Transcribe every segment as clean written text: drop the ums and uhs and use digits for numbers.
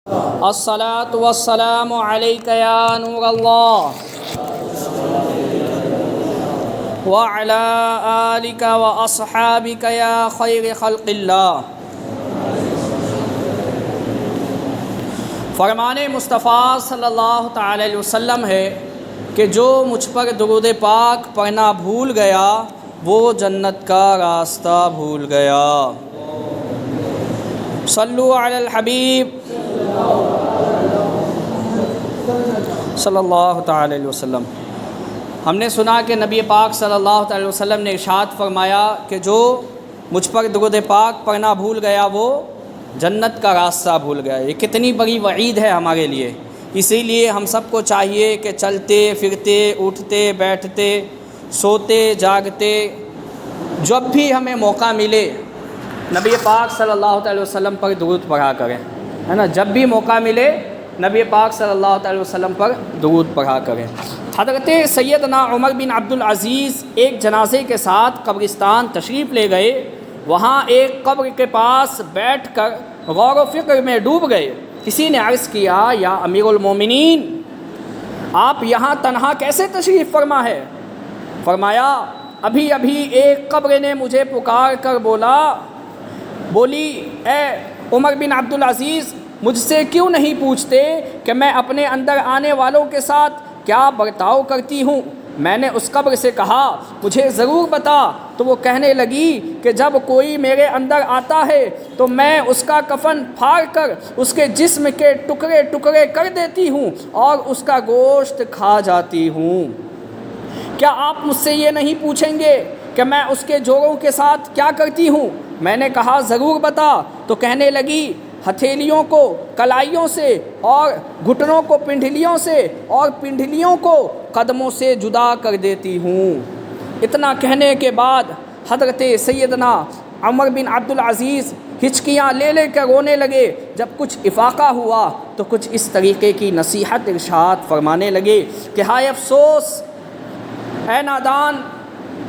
الصلاۃ والسلام علیک یا نور اللہ وعلی آلک واصحابک یا خیر خلق اللہ۔ فرمان مصطفیٰ صلی اللہ تعالی علیہ وسلم ہے کہ جو مجھ پر درود پاک پڑھنا بھول گیا وہ جنت کا راستہ بھول گیا۔ صلو علی الحبیب صلی اللہ تعالی علیہ وسلم۔ ہم نے سنا کہ نبی پاک صلی اللہ تعالی وسلم نے ارشاد فرمایا کہ جو مجھ پر درود پاک پڑھنا بھول گیا وہ جنت کا راستہ بھول گیا۔ یہ کتنی بڑی وعید ہے ہمارے لیے، اسی لیے ہم سب کو چاہیے کہ چلتے پھرتے اٹھتے بیٹھتے سوتے جاگتے جب بھی ہمیں موقع ملے نبی پاک صلی اللہ تعالی وسلم پر درود پڑھا کریں، ہے نا۔ جب بھی موقع ملے نبی پاک صلی اللہ تعالی وسلم پر درود پڑھا کریں۔ حضرت سیدنا عمر بن عبدالعزیز ایک جنازے کے ساتھ قبرستان تشریف لے گئے، وہاں ایک قبر کے پاس بیٹھ کر غور و فکر میں ڈوب گئے۔ کسی نے عرض کیا یا امیر المومنین، آپ یہاں تنہا کیسے تشریف فرما ہے؟ فرمایا ابھی ایک قبر نے مجھے پکار کر بولی اے عمر بن عبدالعزیز، مجھ سے کیوں نہیں پوچھتے کہ میں اپنے اندر آنے والوں کے ساتھ کیا برتاؤ کرتی ہوں؟ میں نے اس قبر سے کہا مجھے ضرور بتا، تو وہ کہنے لگی کہ جب کوئی میرے اندر آتا ہے تو میں اس کا کفن پھاڑ کر اس کے جسم کے ٹکڑے ٹکڑے کر دیتی ہوں اور اس کا گوشت کھا جاتی ہوں۔ کیا آپ مجھ سے یہ نہیں پوچھیں گے کہ میں اس کے جوڑوں کے ساتھ کیا کرتی ہوں؟ میں نے کہا ضرور بتا، تو کہنے لگی ہتھیلیوں کو کلائیوں سے اور گھٹنوں کو پنڈلیوں سے اور پنڈلیوں کو قدموں سے جدا کر دیتی ہوں۔ اتنا کہنے کے بعد حضرت سیدنا عمر بن عبدالعزیز ہچکیاں لے کر رونے لگے۔ جب کچھ افاقہ ہوا تو کچھ اس طریقے کی نصیحت ارشاد فرمانے لگے کہ ہائے افسوس اے نادان،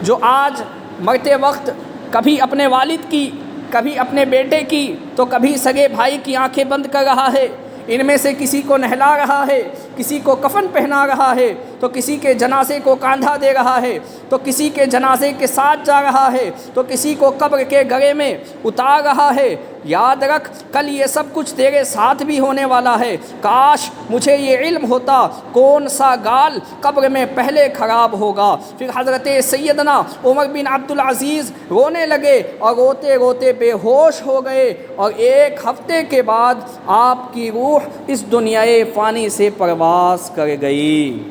جو آج مرتے وقت کبھی اپنے والد کی، کبھی اپنے بیٹے کی تو کبھی سگے بھائی کی آنکھیں بند کر رہا ہے، ان میں سے کسی کو نہلا رہا ہے، کسی کو کفن پہنا رہا ہے، تو کسی کے جنازے کو کاندھا دے رہا ہے، تو کسی کے جنازے کے ساتھ جا رہا ہے، تو کسی کو قبر کے گڑھے میں اتار رہا ہے۔ یاد رکھ کل یہ سب کچھ تیرے ساتھ بھی ہونے والا ہے۔ کاش مجھے یہ علم ہوتا کون سا گال قبر میں پہلے خراب ہوگا۔ پھر حضرت سیدنا عمر بن عبدالعزیز رونے لگے اور روتے روتے بے ہوش ہو گئے، اور ایک ہفتے کے بعد آپ کی روح اس دنیائے فانی سے پرواز کر گئی۔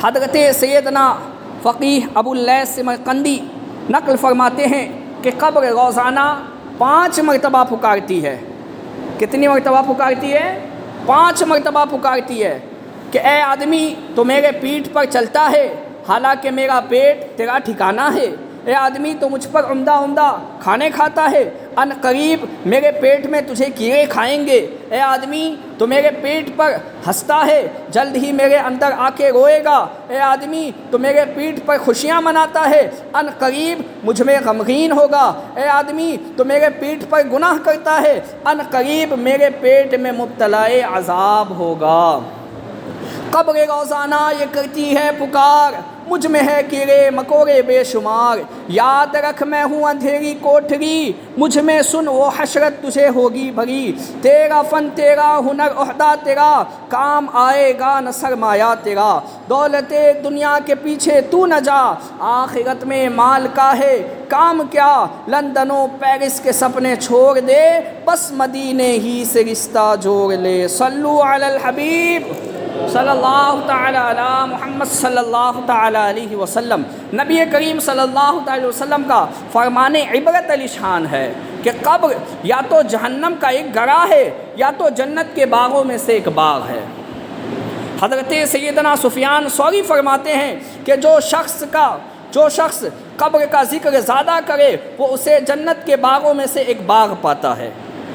حضرت سیدنا فقیہ ابو اللیث سمرقندی نقل فرماتے ہیں کہ قبر روزانہ 5 مرتبہ پکارتی ہے۔ کتنی مرتبہ پکارتی ہے؟ 5 مرتبہ پکارتی ہے کہ اے آدمی تو میرے پیٹھ پر چلتا ہے حالانکہ میرا پیٹ تیرا ٹھکانہ ہے۔ اے آدمی تو مجھ پر عمدہ کھانے کھاتا ہے، ان قریب میرے پیٹ میں تجھے کیڑے کھائیں گے۔ اے آدمی تو میرے پیٹ پر ہنستا ہے، جلد ہی میرے اندر آ کے روئے گا۔ اے آدمی تو میرے پیٹھ پر خوشیاں مناتا ہے، ان قریب مجھ میں غمگین ہوگا۔ اے آدمی تو میرے پیٹھ پر گناہ کرتا ہے، ان قریب میرے پیٹ میں مبتلا عذاب ہوگا۔ قبر روزانہ یہ کرتی ہے پکار، مجھ میں ہے کیڑے مکوڑے بے شمار۔ یاد رکھ میں ہوں اندھیری کوٹھری، مجھ میں سن وہ حشرت تجھے ہوگی بھری۔ تیرا فن تیرا ہنر عہدہ تیرا، کام آئے گا نہ سرمایہ تیرا۔ دولت دنیا کے پیچھے تو نہ جا، آخرت میں مال کا ہے کام کیا۔ لندن و پیرس کے سپنے چھوڑ دے، بس مدینے ہی سے رشتہ جوڑ لے۔ صلو علی الحبیب صلی اللہ تعالی علی محمد صلی اللہ تعالی علیہ وسلم۔ نبی کریم صلی اللہ تعالی وسلم کا فرمان عبرت علی شان ہے کہ قبر یا تو جہنم کا ایک گڑھا ہے یا تو جنت کے باغوں میں سے ایک باغ ہے۔ حضرت سیدنا سفیان ثوری فرماتے ہیں کہ جو شخص قبر کا ذکر زیادہ کرے وہ اسے جنت کے باغوں میں سے ایک باغ پاتا ہے،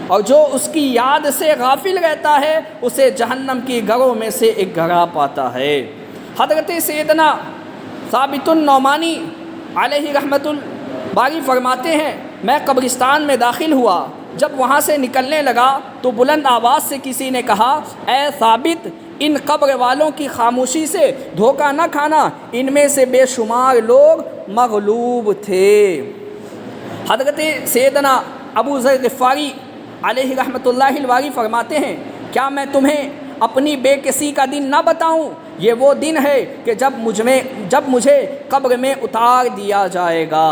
اور جو اس کی یاد سے غافل رہتا ہے اسے جہنم کی گڑھوں میں سے ایک گڑھا پاتا ہے۔ حضرت سیدنا ثابت النعمانی علیہ رحمت الباری فرماتے ہیں میں قبرستان میں داخل ہوا جب وہاں سے نکلنے لگا تو بلند آواز سے کسی نے کہا اے ثابت ان قبر والوں کی خاموشی سے دھوکہ نہ کھانا، ان میں سے بے شمار لوگ مغلوب تھے۔ حضرت سیدنا ابو ذر غفاری علیہ رحمۃ اللہ الباری فرماتے ہیں کیا میں تمہیں اپنی بے کسی کا دن نہ بتاؤں؟ یہ وہ دن ہے کہ جب مجھے قبر میں اتار دیا جائے گا۔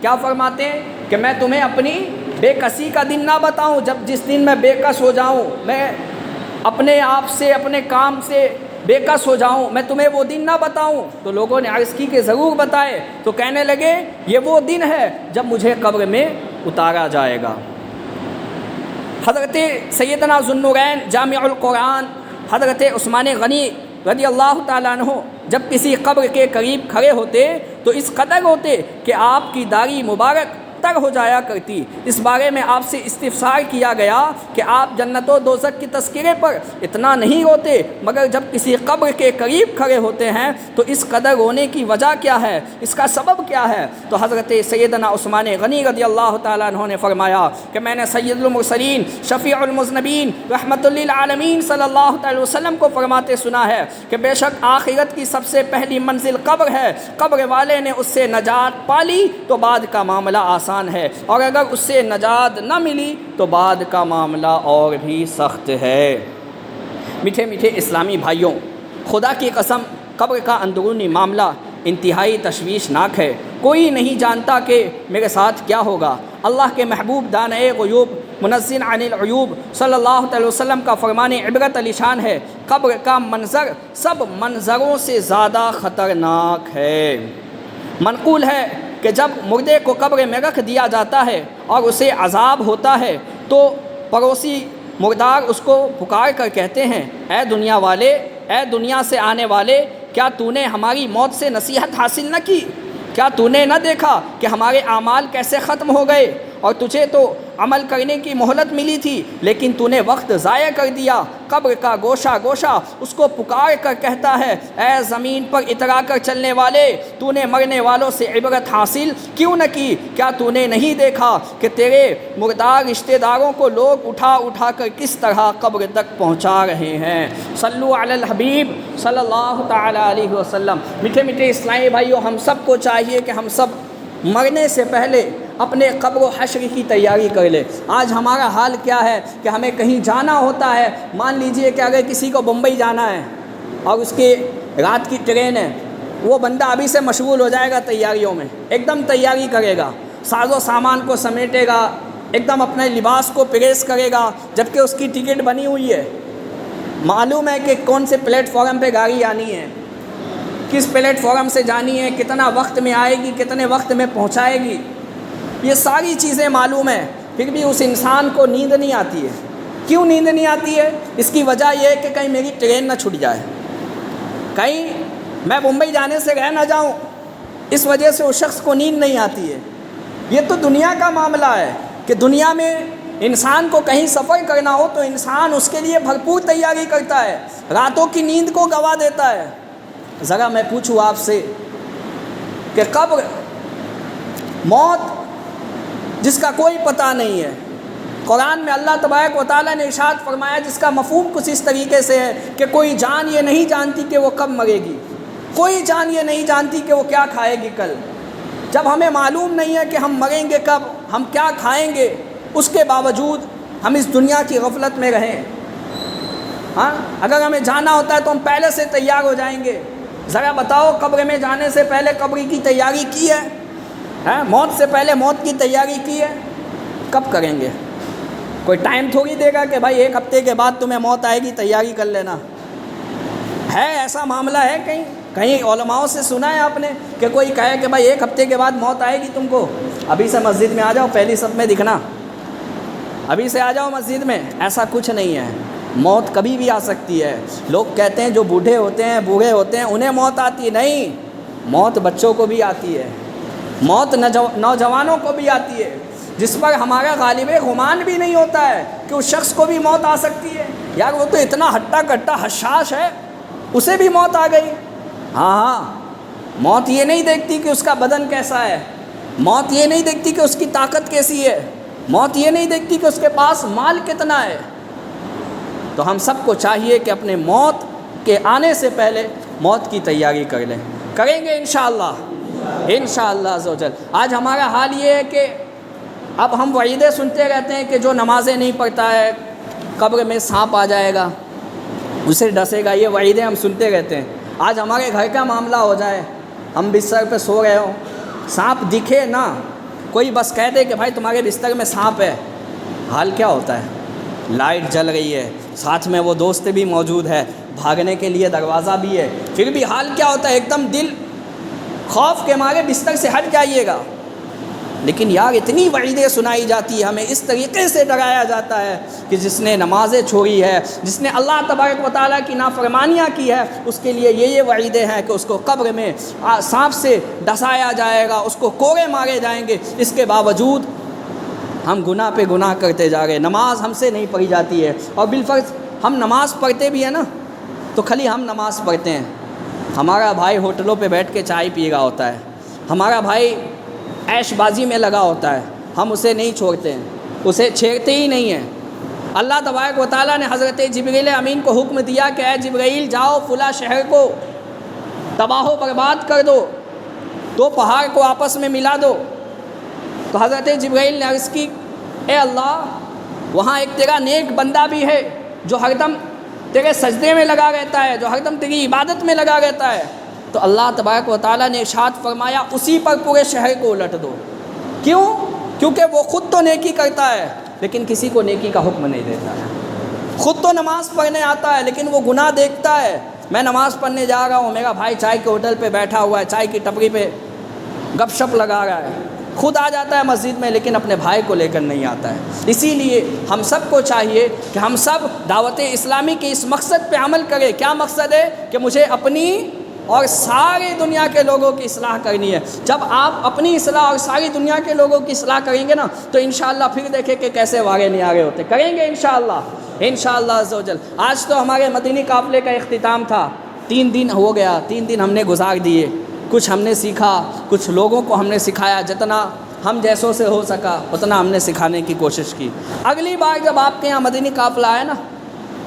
کیا فرماتے ہیں کہ میں تمہیں اپنی بے کسی کا دن نہ بتاؤں، جس دن میں بے کس ہو جاؤں، میں اپنے آپ سے اپنے کام سے بے کس ہو جاؤں، میں تمہیں وہ دن نہ بتاؤں؟ تو لوگوں نے عرض کی کہ ضرور بتائے، تو کہنے لگے یہ وہ دن ہے جب مجھے قبر میں اتارا جائے گا۔ حضرت سیدنا ذوالنورین جامع القرآن حضرت عثمان غنی رضی اللہ تعالیٰ عنہ جب کسی قبر کے قریب کھڑے ہوتے تو اس قدر ہوتے کہ آپ کی داڑھی مبارک تر ہو جایا کرتی۔ اس بارے میں آپ سے استفسار کیا گیا کہ آپ جنت و دوزخ کی تذکرے پر اتنا نہیں روتے، مگر جب کسی قبر کے قریب کھڑے ہوتے ہیں تو اس قدر رونے کی وجہ کیا ہے، اس کا سبب کیا ہے؟ تو حضرت سیدنا عثمان غنی رضی اللہ تعالیٰ عنہ نے فرمایا کہ میں نے سید المرسلین شفیع المذنبین رحمۃ للعالمین صلی اللہ علیہ وسلم کو فرماتے سنا ہے کہ بے شک آخرت کی سب سے پہلی منزل قبر ہے، قبر والے نے اس سے نجات پالی تو بعد کا معاملہ آسان ہے، اور اگر اس سے نجات نہ ملی تو بعد کا معاملہ اور بھی سخت ہے۔ میٹھے میٹھے اسلامی بھائیوں، خدا کی قسم قبر کا اندرونی معاملہ انتہائی تشویشناک ہے۔ کوئی نہیں جانتا کہ میرے ساتھ کیا ہوگا۔ اللہ کے محبوب دانع غیوب منزل عن العیوب صلی اللہ علیہ وسلم کا فرمان عبرت علی شان ہے، قبر کا منظر سب منظروں سے زیادہ خطرناک ہے۔ منقول ہے کہ جب مردے کو قبر میں رکھ دیا جاتا ہے اور اسے عذاب ہوتا ہے تو پڑوسی مردار اس کو پکار کر کہتے ہیں اے دنیا والے، اے دنیا سے آنے والے، کیا تو نے ہماری موت سے نصیحت حاصل نہ کی؟ کیا تو نے نہ دیکھا کہ ہمارے اعمال کیسے ختم ہو گئے اور تجھے تو عمل کرنے کی مہلت ملی تھی لیکن تو نے وقت ضائع کر دیا۔ قبر کا گوشہ گوشہ اس کو پکار کر کہتا ہے اے زمین پر اترا کر چلنے والے، تو نے مرنے والوں سے عبرت حاصل کیوں نہ کی؟ کیا تو نے نہیں دیکھا کہ تیرے مردار رشتہ داروں کو لوگ اٹھا اٹھا کر کس طرح قبر تک پہنچا رہے ہیں؟ صلو علی الحبیب صلی اللہ تعالی علیہ وسلم۔ میٹھے میٹھے اسلامی بھائیوں، ہم سب کو چاہیے کہ ہم سب مرنے سے پہلے اپنے قبر و حشر کی تیاری کر لے۔ آج ہمارا حال کیا ہے کہ ہمیں کہیں جانا ہوتا ہے، مان لیجئے کہ اگر کسی کو بمبئی جانا ہے اور اس کی رات کی ٹرین ہے، وہ بندہ ابھی سے مشغول ہو جائے گا تیاریوں میں، ایک دم تیاری کرے گا، ساز و سامان کو سمیٹے گا، ایک دم اپنے لباس کو پریس کرے گا، جبکہ اس کی ٹکٹ بنی ہوئی ہے، معلوم ہے کہ کون سے پلیٹ فارم پہ گاڑی آنی ہے، کس پلیٹ فارم سے جانی ہے، کتنا وقت میں آئے گی، کتنے وقت میں پہنچائے گی، یہ ساری چیزیں معلوم ہیں، پھر بھی اس انسان کو نیند نہیں آتی ہے۔ کیوں نیند نہیں آتی ہے؟ اس کی وجہ یہ ہے کہ کہیں میری ٹرین نہ چھوٹ جائے، کہیں میں ممبئی جانے سے رہ نہ جاؤں، اس وجہ سے اس شخص کو نیند نہیں آتی ہے۔ یہ تو دنیا کا معاملہ ہے کہ دنیا میں انسان کو کہیں سفر کرنا ہو تو انسان اس کے لیے بھرپور تیاری کرتا ہے، راتوں کی نیند کو گنوا دیتا ہے۔ ذرا میں پوچھوں آپ سے کہ قبر، موت جس کا کوئی پتہ نہیں ہے، قرآن میں اللہ تبارک و تعالیٰ نے ارشاد فرمایا جس کا مفہوم کچھ اس طریقے سے ہے کہ کوئی جان یہ نہیں جانتی کہ وہ کب مرے گی، کوئی جان یہ نہیں جانتی کہ وہ کیا کھائے گی کل۔ جب ہمیں معلوم نہیں ہے کہ ہم مریں گے کب، ہم کیا کھائیں گے، اس کے باوجود ہم اس دنیا کی غفلت میں رہیں۔ ہاں، اگر ہمیں جانا ہوتا ہے تو ہم پہلے سے تیار ہو جائیں گے۔ ذرا بتاؤ، قبر میں جانے سے پہلے قبر کی تیاری کی ہے؟ موت سے پہلے موت کی تیاری کی ہے؟ کب کریں گے؟ کوئی ٹائم تھوڑی دے گا کہ بھائی 1 ہفتے کے بعد تمہیں موت آئے گی، تیاری کر لینا۔ ہے ایسا معاملہ ہے کہیں علماء سے سنا ہے آپ نے کہ کوئی کہے کہ بھائی 1 ہفتے کے بعد موت آئے گی تم کو، ابھی سے مسجد میں آ جاؤ، پہلی صف میں دکھنا، ابھی سے آ جاؤ مسجد میں؟ ایسا کچھ نہیں ہے، موت کبھی بھی آ سکتی ہے۔ لوگ کہتے ہیں جو بوڑھے ہوتے ہیں انہیں موت آتی ہے، نہیں، موت بچوں کو بھی آتی ہے، موت نوجوانوں کو بھی آتی ہے، جس پر ہمارا غالب گمان بھی نہیں ہوتا ہے کہ اس شخص کو بھی موت آ سکتی ہے۔ یار وہ تو اتنا ہٹا کٹا حشاش ہے، اسے بھی موت آ گئی۔ ہاں، موت یہ نہیں دیکھتی کہ اس کا بدن کیسا ہے، موت یہ نہیں دیکھتی کہ اس کی طاقت کیسی ہے، موت یہ نہیں دیکھتی کہ اس کے پاس مال کتنا ہے۔ تو ہم سب کو چاہیے کہ اپنے موت کے آنے سے پہلے موت کی تیاری کر لیں، کریں گے انشاءاللہ، انشاءاللہ عز و جل۔ آج ہمارا حال یہ ہے کہ اب ہم وعیدیں سنتے رہتے ہیں کہ جو نمازیں نہیں پڑھتا ہے قبر میں سانپ آ جائے گا، اسے ڈسے گا، یہ وعیدیں ہم سنتے رہتے ہیں۔ آج ہمارے گھر کا معاملہ ہو جائے، ہم بستر پہ سو رہے ہوں، سانپ دکھے نہ، کوئی بس کہہ دے کہ بھائی تمہارے بستر میں سانپ ہے، حال کیا ہوتا ہے؟ لائٹ جل رہی ہے، ساتھ میں وہ دوست بھی موجود ہے، بھاگنے کے لیے دروازہ بھی ہے، پھر بھی حال کیا ہوتا ہے؟ ایک دم دل خوف کے مارے بستر سے ہٹ جائیے گا۔ لیکن یار اتنی وعیدیں سنائی جاتی ہے، ہمیں اس طریقے سے ڈرایا جاتا ہے کہ جس نے نمازیں چھوڑی ہے، جس نے اللہ تبارک و تعالیٰ کی نافرمانیاں کی ہے، اس کے لیے یہ وعیدیں ہیں کہ اس کو قبر میں سانپ سے ڈسایا جائے گا، اس کو کوڑے مارے جائیں گے۔ اس کے باوجود ہم گناہ پہ گناہ کرتے جا رہے ہیں، نماز ہم سے نہیں پڑھی جاتی ہے، اور بالفرض ہم نماز پڑھتے بھی ہیں نا تو خالی ہم نماز پڑھتے ہیں، ہمارا بھائی ہوٹلوں پہ بیٹھ کے چائے پی رہا ہوتا ہے، ہمارا بھائی عیش بازی میں لگا ہوتا ہے، ہم اسے نہیں چھوڑتے ہیں، اسے چھیڑتے ہی نہیں ہیں۔ اللہ تبارک و تعالیٰ نے حضرت جبریل امین کو حکم دیا کہ اے جبرائیل جاؤ فلاں شہر کو تباہ و برباد کر دو، دو پہاڑ کو آپس میں ملا دو۔ تو حضرت جبرائیل نے عرض کی اے اللہ وہاں ایک تیرا نیک بندہ بھی ہے جو ہر دم تیرے سجدے میں لگا رہتا ہے، جو ہر دم تیری عبادت میں لگا رہتا ہے۔ تو اللہ تبارک و تعالیٰ نے ارشاد فرمایا اسی پر پورے شہر کو الٹ دو۔ کیوں؟ کیونکہ وہ خود تو نیکی کرتا ہے لیکن کسی کو نیکی کا حکم نہیں دیتا ہے، خود تو نماز پڑھنے آتا ہے لیکن وہ گناہ دیکھتا ہے۔ میں نماز پڑھنے جا رہا ہوں، میرا بھائی چائے کے ہوٹل پہ بیٹھا ہوا ہے، چائے کی ٹپری پہ گپ شپ لگا رہا ہے، خود آ جاتا ہے مسجد میں لیکن اپنے بھائی کو لے کر نہیں آتا ہے۔ اسی لیے ہم سب کو چاہیے کہ ہم سب دعوت اسلامی کے اس مقصد پہ عمل کریں۔ کیا مقصد ہے؟ کہ مجھے اپنی اور ساری دنیا کے لوگوں کی اصلاح کرنی ہے۔ جب آپ اپنی اصلاح اور ساری دنیا کے لوگوں کی اصلاح کریں گے نا تو انشاءاللہ پھر دیکھیں کہ کیسے وارے نہیں آگے ہوتے، کریں گے انشاءاللہ، انشاءاللہ عز و جل۔ آج تو ہمارے مدینی قافلے کا اختتام تھا، 3 دن ہو گیا، 3 دن ہم نے گزار دیے، کچھ ہم نے سیکھا، کچھ لوگوں کو ہم نے سکھایا، جتنا ہم جیسوں سے ہو سکا اتنا ہم نے سکھانے کی کوشش کی۔ اگلی بار جب آپ کے یہاں مدینی قافلہ آئے نا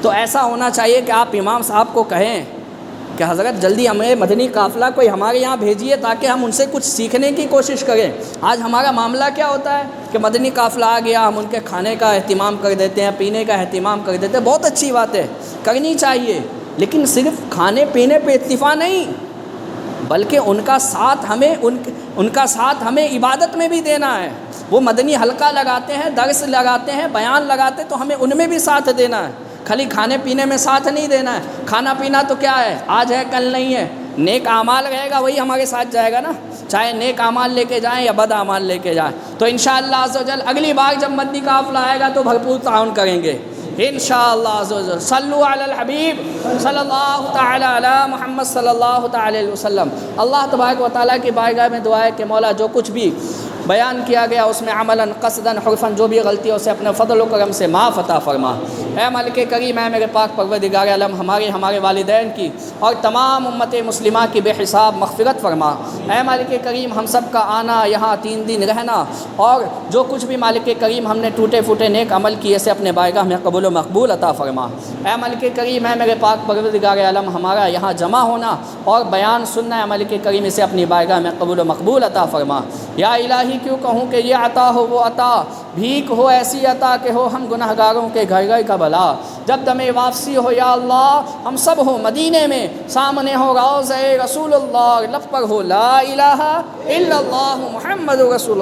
تو ایسا ہونا چاہیے کہ آپ امام صاحب کو کہیں کہ حضرت جلدی ہمیں مدنی قافلہ کوئی ہمارے یہاں بھیجیے تاکہ ہم ان سے کچھ سیکھنے کی کوشش کریں۔ آج ہمارا معاملہ کیا ہوتا ہے کہ مدنی قافلہ آ گیا، ہم ان کے کھانے کا اہتمام کر دیتے ہیں، پینے کا اہتمام کر دیتے ہیں، بہت اچھی بات ہے، کرنی چاہیے، لیکن صرف کھانے پینے پہ اکتفا نہیں بلکہ ان کا ساتھ ہمیں عبادت میں بھی دینا ہے۔ وہ مدنی حلقہ لگاتے ہیں، درس لگاتے ہیں، بیان لگاتے ہیں تو ہمیں ان میں بھی ساتھ دینا ہے، خالی کھانے پینے میں ساتھ نہیں دینا ہے۔ کھانا پینا تو کیا ہے، آج ہے کل نہیں ہے، نیک اعمال رہے گا وہی ہمارے ساتھ جائے گا نا، چاہے نیک اعمال لے کے جائیں یا بد اعمال لے کے جائیں۔ تو انشاءاللہ عز و جل اگلی بار جب مدنی قافلہ آئے گا تو بھرپور تعاون کریں گے انشاءاللہ عز و جل۔ صلو علی الحبیب صلی اللہ تعالی علی محمد صلی اللہ تعالی علیہ وسلم۔ اللہ تبارک و تعالیٰ کی بارگاہ میں دعا ہے کہ مولا جو کچھ بھی بیان کیا گیا اس میں عملاً قصداً حرفاً جو بھی غلطی ہے اسے اپنے فضل و کرم سے معاف عطا فرما۔ اے مالک کریم، اے میرے پاک پروردگار عالم، ہمارے والدین کی اور تمام امت مسلمہ کی بے حساب مغفرت فرما۔ اے مالک کریم، ہم سب کا آنا، یہاں 3 دن رہنا اور جو کچھ بھی مالک کریم ہم نے ٹوٹے پھوٹے نیک عمل کیے سے اپنے بارگاہ میں قبول و مقبول عطا فرما۔ اے مالک کریم، اے میرے پاک پروردگار عالم، ہمارا یہاں جمع ہونا اور بیان سننا ہے مالک کریم، اسے اپنی بارگاہ میں قبول و مقبول عطا فرما۔ یا الہی کیوں کہوں کہ یہ عطا ہو وہ عطا، بھیک ہو ایسی عطا کہ ہو ہم گناہگاروں کے گھر گھر کا بھلا۔ جب دم واپسی ہو یا اللہ ہم سب ہو مدینے میں، سامنے ہو روضہ رسول اللہ، لب پر ہو لا الہ الا اللہ محمد رسول اللہ۔